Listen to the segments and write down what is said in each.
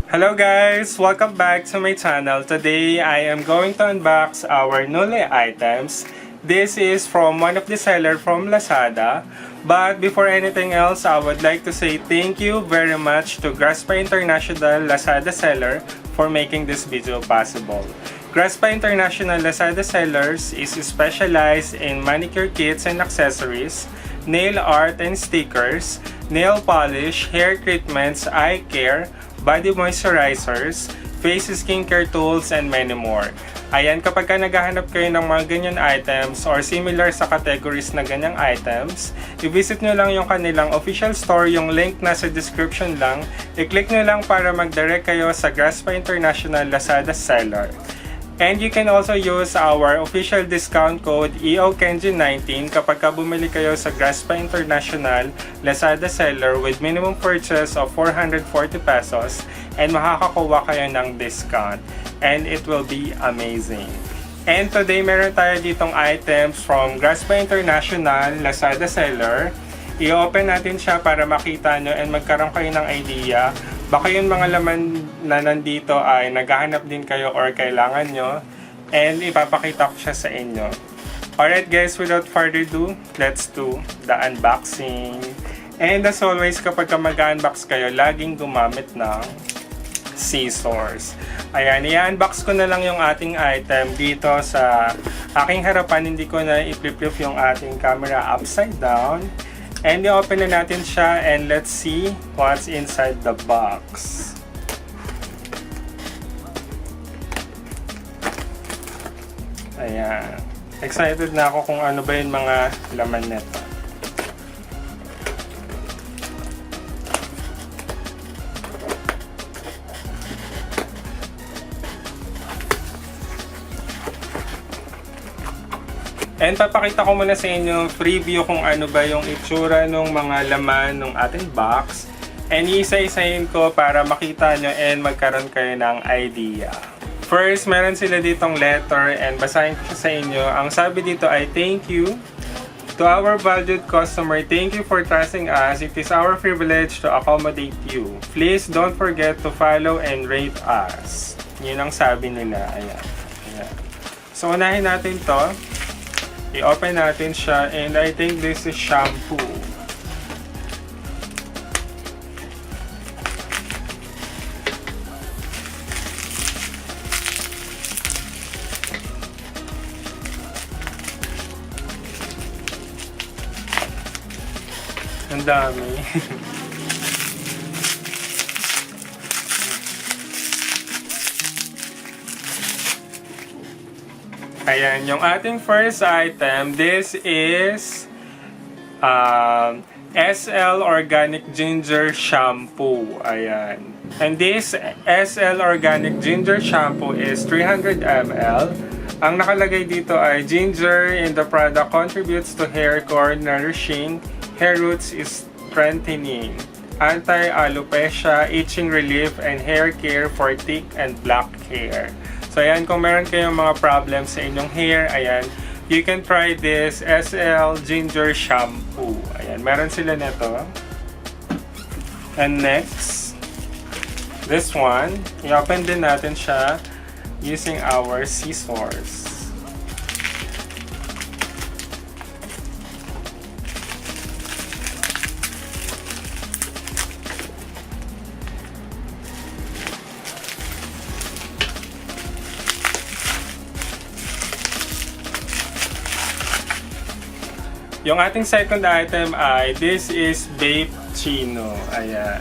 Hello guys! Welcome back to my channel. Today, I am going to unbox our newly items. This is from one of the seller from Lazada. But before anything else, I would like to say thank you very much to GraSpa International Lazada seller for making this video possible. GraSpa International Lazada sellers is specialized in manicure kits and accessories, nail art and stickers, nail polish, hair treatments, eye care, body moisturizers, face skincare tools, and many more. Ayan, kapag ka naghahanap kayo ng mga ganyan items or similar sa categories na ganyang items, i-visit nyo lang yung kanilang official store, yung link nasa description lang. I-click nyo lang para mag-direct kayo sa GraSpa International Lazada seller. And you can also use our official discount code EOKenji19 kapag ka bumili kayo sa GraSpa International Lazada seller with minimum purchase of 440 pesos and makakakuha kayo ng discount. And it will be amazing. And today meron tayo ditong items from GraSpa International Lazada seller. I-open natin siya para makita nyo and magkaroon kayo ng idea. Baka yung mga laman na nandito ay naghahanap din kayo or kailangan nyo. And ipapakita ko siya sa inyo. Alright guys, without further ado, let's do the unboxing. And as always, kapag mag-unbox kayo, laging gumamit ng scissors. Ayan, i-unbox ko na lang yung ating item dito sa aking harapan. Hindi ko na i-flip yung ating camera upside down. And i-open na natin siya and let's see what's inside the box. Ayan. Excited na ako kung ano ba yung mga laman nito. And papakita ko muna sa inyo preview kung ano ba yung itsura ng mga laman ng ating box. And isa-isahin ko para makita nyo and magkaroon kayo ng idea. First, meron sila ditong letter and basahin ko sa inyo. Ang sabi dito ay thank you to our valued customer. Thank you for trusting us. It is our privilege to accommodate you. Please don't forget to follow and rate us. Yun ang sabi nila. Ayan. Ayan. So, unahin natin to. I-open natin siya and I think this is shampoo. Ang dami. Ayan, yung ating first item, this is SL Organic Ginger Shampoo. Ayan. And this SL Organic Ginger Shampoo is 300 ml. Ang nakalagay dito ay ginger in the product contributes to hair core nourishing, hair roots is strengthening, anti-alopecia, itching relief, and hair care for thick and black hair. So ayan, kung meron kayong mga problems sa inyong hair, ayan, you can try this SL Ginger Shampoo. Ayan, meron sila nito. And next, this one, i-open din natin siya using our scissors. Yung ating second item ay this is Vape Chino. Ayan.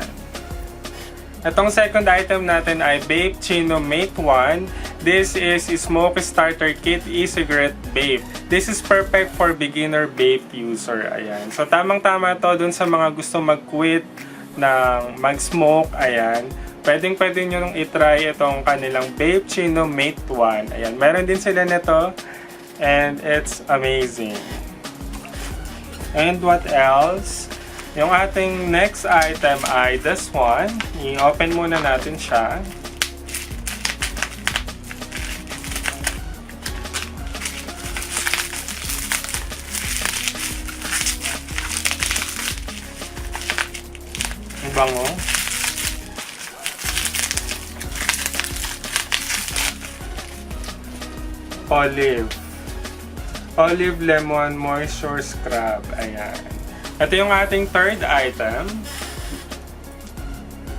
Itong second item natin ay Vape Chino Mate 1. This is Smoke Starter Kit E-Cigarette Vape. This is perfect for beginner vape user. Ayan. So tamang-tama to dun sa mga gusto mag-quit ng mag-smoke. Ayan. Pwedeng-pwede nyo nung itry itong kanilang Vape Chino Mate 1. Ayan. Meron din sila nito. And it's amazing. And what else? Yung ating next item ay this one. I-open muna natin siya. Ang bango. Olive. Olive Lemon Moisture Scrub. Ayan. Ito yung ating third item.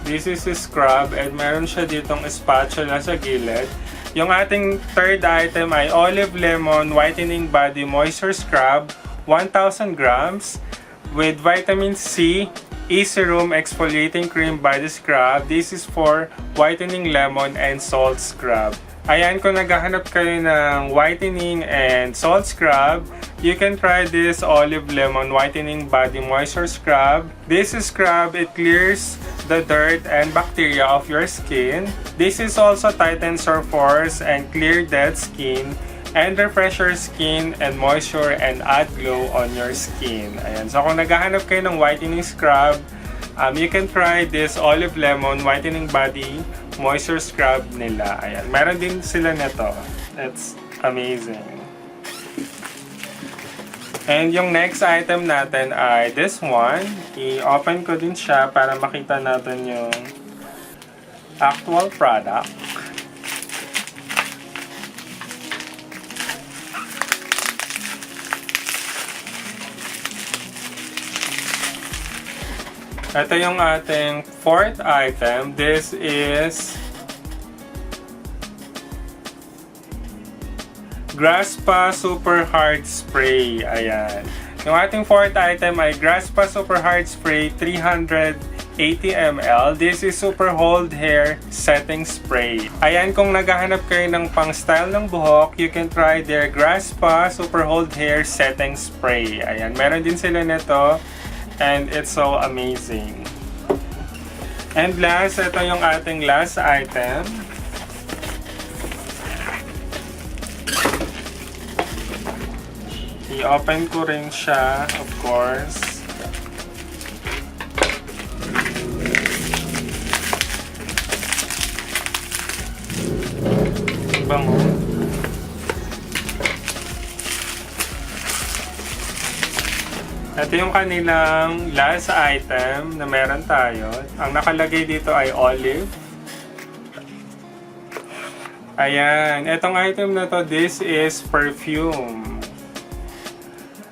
This is a scrub and meron siya ditong spatula sa gilid. Yung ating third item ay Olive Lemon Whitening Body Moisture Scrub, 1,000 grams with vitamin C, Easy Room Exfoliating Cream Body Scrub. This is for whitening lemon and salt scrub. Ayan, kung naghahanap kayo ng whitening and salt scrub, you can try this Olive Lemon Whitening Body Moisture Scrub. This scrub, it clears the dirt and bacteria of your skin. This is also tightens your pores and clear dead skin and refresh your skin and moisture and add glow on your skin. Ayan, so kung naghahanap kayo ng whitening scrub, you can try this Olive Lemon Whitening Body Moisture Scrub nila. Ayan, meron din sila nito. It's amazing. And yung next item natin ay this one. I-open ko din siya para makita natin yung actual product. Ito yung ating fourth item. This is GraSpa Super Hard Spray. Ayan. Yung ating fourth item ay GraSpa Super Hard Spray 380 ml. This is Super Hold Hair Setting Spray. Ayan, kung naghahanap kayo ng pang-style ng buhok, you can try their GraSpa Super Hold Hair Setting Spray. Ayan, meron din sila nito. And it's so amazing. And last, ito yung ating last item. I-open ko rin siya, of course. Bango. Ito yung kanilang last item na meron tayo. Ang nakalagay dito ay olive. Ayan. Itong item na to, this is perfume.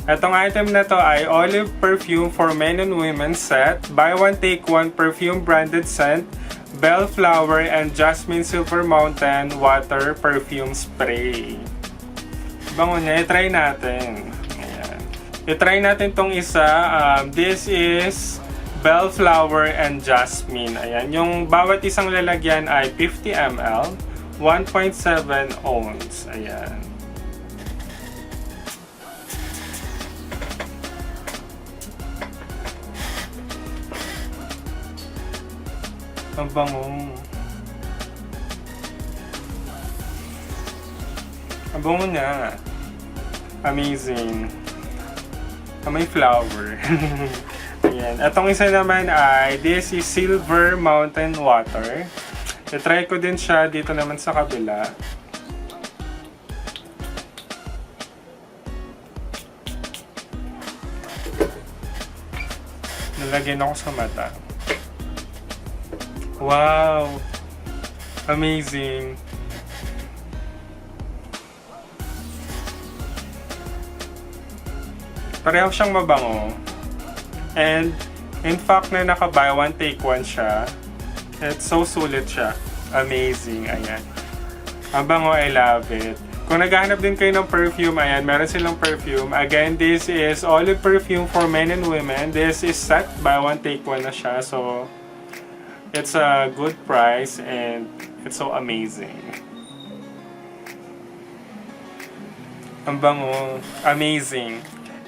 Itong item na to ay olive perfume for men and women set. Buy one, take one perfume branded scent. Bellflower and Jasmine Silver Mountain Water Perfume Spray. Bango niya. I-try natin. I-try natin tong isa. This is Bellflower and Jasmine. Ayan. Yung bawat isang lalagyan ay 50 ml, 1.7 ounce. Ayan. Ang bango. Ang bango niya. Amazing. May flower. Ayan. Atong isa naman ay this is Silver Mountain Water. I-try ko din siya dito naman sa kabila. Nalagyan ako sa mata. Wow! Amazing! Pareho siyang mabango. And, in fact, na naka-buy one, take one siya. It's so sulit siya. Amazing. Ayan. Ang bango, I love it. Kung naghahanap din kayo ng perfume, ayan, meron silang perfume. Again, this is olive perfume for men and women. This is set, buy one, take one na siya. So, it's a good price and it's so amazing. Ang bango. Amazing.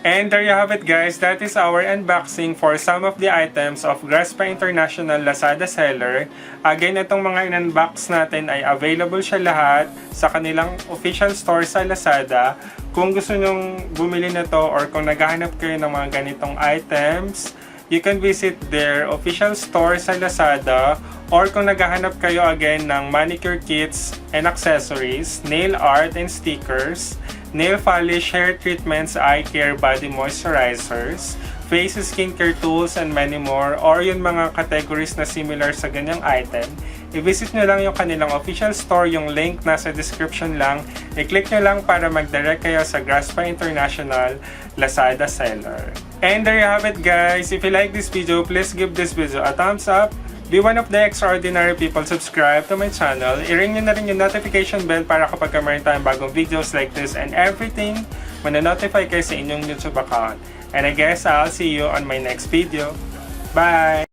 And there you have it, guys. That is our unboxing for some of the items of GraSpa International Lazada seller. Again, itong mga in-unbox natin ay available siya lahat sa kanilang official store sa Lazada. Kung gusto nyong bumili na to or kung naghahanap kayo ng mga ganitong items, you can visit their official store sa Lazada. Or kung naghahanap kayo again ng manicure kits and accessories, nail art and stickers, nail polish, hair treatments, eye care, body moisturizers, face skincare tools, and many more, or yung mga categories na similar sa ganyang item, i-visit nyo lang yung kanilang official store, yung link nasa description lang. I-click nyo lang para mag-direct kayo sa GraSpa International Lazada seller. And there you have it guys. If you like this video, please give this video a thumbs up. Be one of the extraordinary people, subscribe to my channel. I-ring nyo na rin yung notification bell para kapag mayroon tayong bagong videos like this and everything, manonotify kayo sa inyong YouTube account. And I guess I'll see you on my next video. Bye!